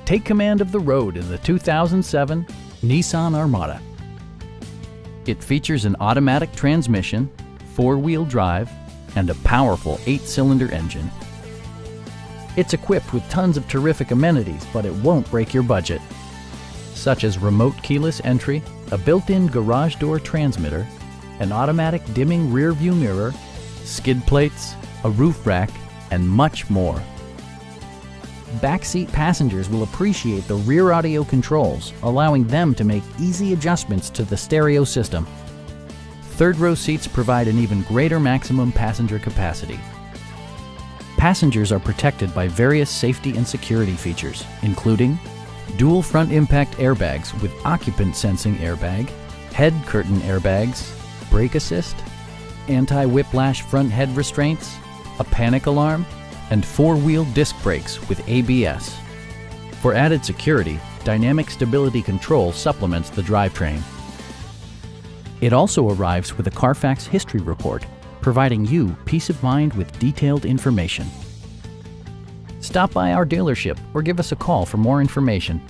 Take command of the road in the 2007 Nissan Armada. It features an automatic transmission, four-wheel drive, and a powerful 8-cylinder engine. It's equipped with tons of terrific amenities, but it won't break your budget, such as remote keyless entry, a built-in garage door transmitter, an automatic dimming rear-view mirror, skid plates, a roof rack, and much more. Backseat passengers will appreciate the rear audio controls, allowing them to make easy adjustments to the stereo system. Third-row seats provide an even greater maximum passenger capacity. Passengers are protected by various safety and security features, including dual front impact airbags with occupant sensing airbag, head curtain airbags, brake assist, anti-whiplash front head restraints, a panic alarm, and four-wheel disc brakes with ABS. For added security, dynamic stability control supplements the drivetrain. It also arrives with a Carfax history report, providing you peace of mind with detailed information. Stop by our dealership or give us a call for more information.